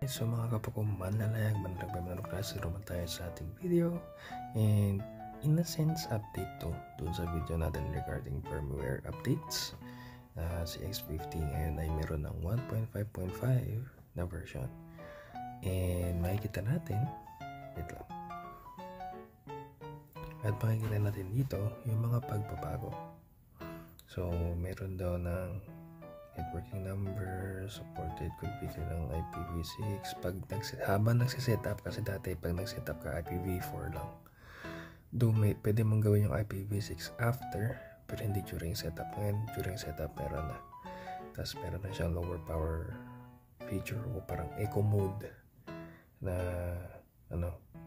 So mga kapag manlalayag, manlag klase, naman tayo sa ating video. And in a sense, update to dun sa video natin regarding firmware updates. Si X50 ngayon ay meron ng 1.5.5 na version. And makikita natin, wait lang. At makikita natin dito yung mga pagbabago. So meron daw ng networking number, supported configure ng IPv6 habang nagsisetup, kasi dati pag nagsetup ka IPv4 lang. Pwede mong gawin yung IPv6 after, pero hindi during setup. Ngayon during setup meron na. Tapos meron na siyang lower power feature o parang eco mode na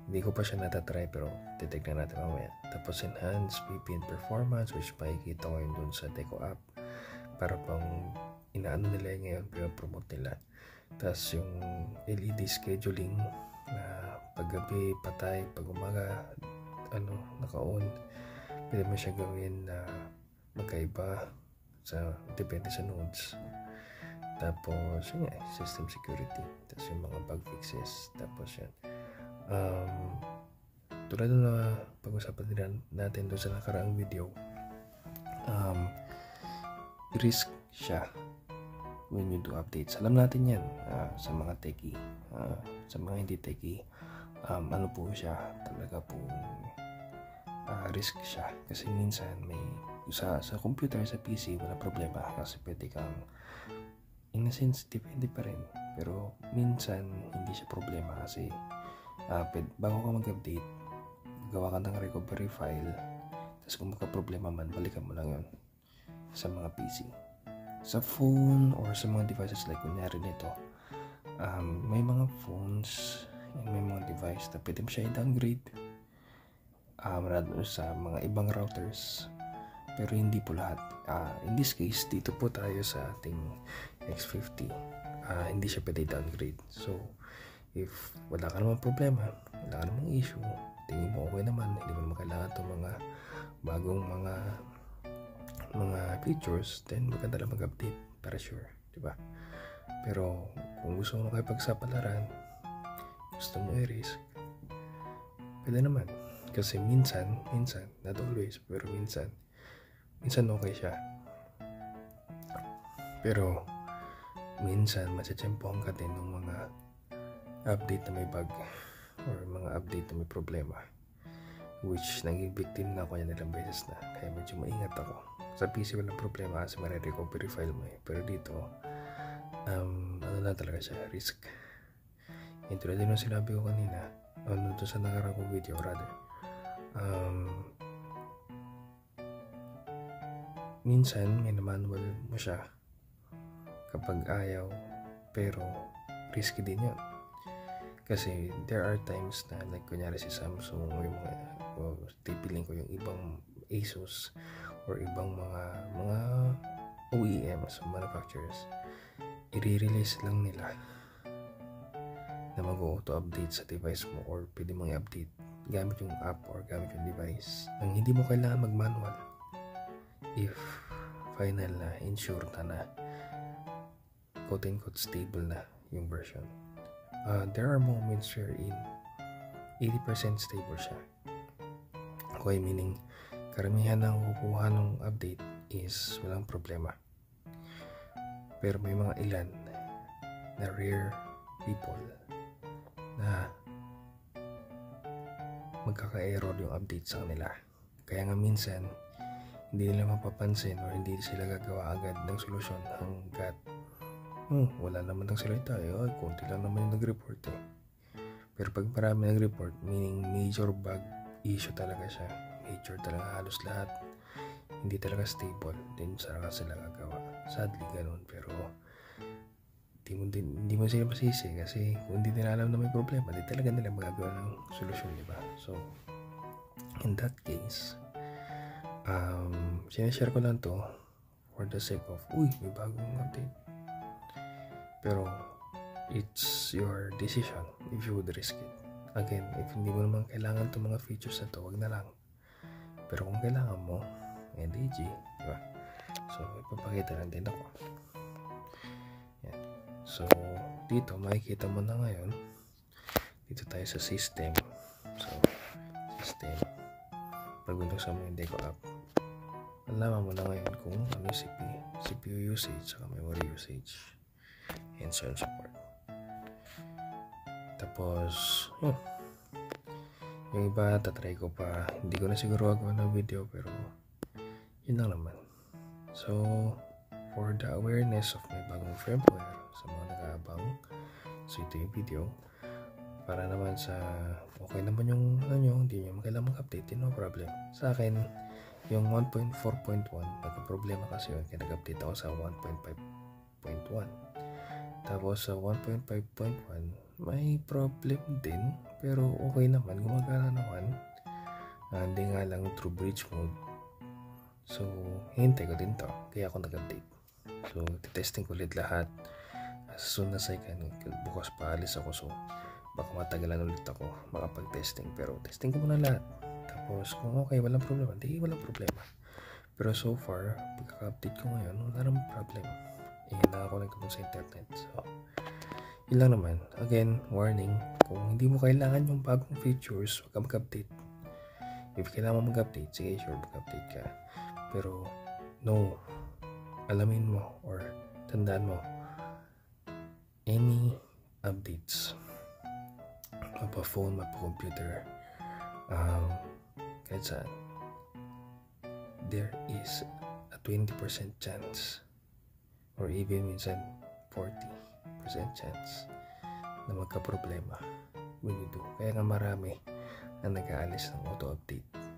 hindi ko pa siya natatry pero titignan natin mamaya. Tapos enhanced VPN performance, which makikita ko yun dun sa Deco app, para pang inaano nila ngayon, pinapromote nila. Tapos yung LED scheduling na paggabi patay, pag umaga naka-on, pwede mo siya gawin na magkaiba depende sa nodes. Tapos yun nga, system security, tapos yung mga bug fixes. Tapos yan, tulad na pag-usapan natin doon sa nakaraang video, risk siya when you do updates. Alam natin yan sa mga techie, sa mga hindi techie, ano po siya, talaga po risk siya. Kasi minsan may sa computer, sa PC, wala problema kasi pwede kang, in a sense, depende pa rin. Pero minsan hindi siya problema kasi bago ka mag-update, gawa ka ng recovery file, tapos kung magka-problema man, balikan mo lang yun sa mga PC. Sa phone or sa mga devices like kunyari nito, may mga phones and may mga device na pwede mo siya i-downgrade sa mga ibang routers, pero hindi po lahat. In this case, dito po tayo sa ating X50, hindi siya pwede downgrade. So if wala ka namang problema, wala ka namang issue, tingin mo okay naman, hindi mo naman kailangan itong mga bagong mga features, then maganda lang mag-update para sure, diba? Pero kung gusto mo makipagsapalaran, gusto mo i-risk, pwede naman. Kasi minsan, not always, pero minsan okay siya. Pero minsan masitsempohan ka din ng mga update na may bug or mga update na may problema, which naging victim na ako yan ilang beses na, kaya medyo maingat ako. Sa PC walang problema kasi recovery file mo eh. Pero dito, na talaga siya, risk. Yung tulad din yung sinabi ko kanina, doon sa nakarang kong video rather, minsan may na-manual mo siya kapag ayaw, pero risky din yun. Kasi there are times na like kunyari si Samsung, yung tipiling ko yung ibang Asus or ibang mga OEMs, manufacturers, i-release lang nila na mag-auto-update sa device mo, or pwede mong i-update gamit yung app or gamit yung device nang hindi mo kailangan mag-manual if final na, insured na quote-unquote stable na yung version. There are moments wherein 80% stable siya. Okay, meaning karamihan ng kukuha ng update is walang problema. Pero may mga ilan na rare people na magkaka-error yung update sa kanila. Kaya nga minsan hindi nila mapapansin or hindi sila gagawa agad ng solusyon hanggat wala naman ng salita konti lang naman yung nag-report eh. Pero pag marami nag-report, meaning major bug issue talaga siya, major talaga, halos lahat hindi talaga stable, then sarang sila gagawa. Sadly ganun, pero hindi mo sila masisi kasi kung hindi nila alam na may problema, di talaga nila magagawa ng solusyon, diba? So in that case, sinashare ko lang to for the sake of may bagong update, pero it's your decision if you would risk it. Again, if hindi mo naman kailangan itong mga features na to, wag na lang. Pero kung kailangan mo, NDG, diba? So ipapakita lang din ako. Yan. So, dito makikita mo na ngayon. Dito tayo sa system. So, system. Pag binuksan mo yung Deco app, malaman mo na ngayon kung ano yung CPU usage at memory usage and so on support. Tapos, yung iba tatry ko pa. Hindi ko na siguro gagawa ng video pero yun lang naman. So, for the awareness of my bagong firmware sa mga nag-aabang, so ito yung video para naman sa okay naman yung hindi nyo kailangan mag-update, no problem. Sa akin, yung 1.4.1 pagka-problema kasi yun, kaya nag-update ako sa 1.5.1. Tapos sa 1.5.1 may problem din pero okay naman, gumagana naman. Hindi nga lang through bridge mode. So, hintay ko din to. Kaya ako nag-update. So, testing ko ulit lahat. As soon as I can, bukas paalis ako. So, baka matagalan ulit ako makapag-testing. Pero testing ko muna lahat. Tapos, kung okay, walang problema. Hindi, walang problema. Pero so far, pagkaka-update ko ngayon, wala namang problem. Na ako nagtapon sa internet. So, yun lang naman. Again, warning. Kung hindi mo kailangan yung bagong features, huwag ka mag-update. If kailangan mo mag-update, sige, sure, mag-update ka. Pero, no. Alamin mo or tandaan mo, any updates, mapa-phone, mapa-computer, kahit saan, there is a 20% chance or even minsan 40% chance na magka-problema when you do. Kaya nga marami na nag-aalis ng auto-update.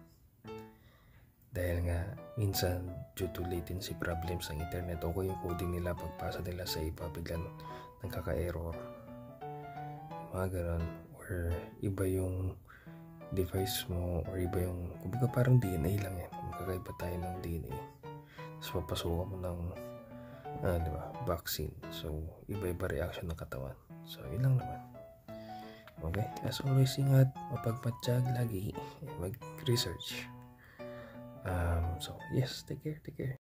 Dahil nga minsan due to latency problems ng internet o yung coding nila pagpasa nila sa iba biglang nagkaka-error. Mga ganon. Or iba yung device mo or iba yung kumbaga parang DNA lang yan. Magkakaiba tayo ng DNA. Tapos papasukan mo ng diba, vaccine. So, iba-iba reaction ng katawan. So, yun lang naman. Okay? As always, ingat. Mapagmatsyag lagi. Mag-research. So, yes, take care.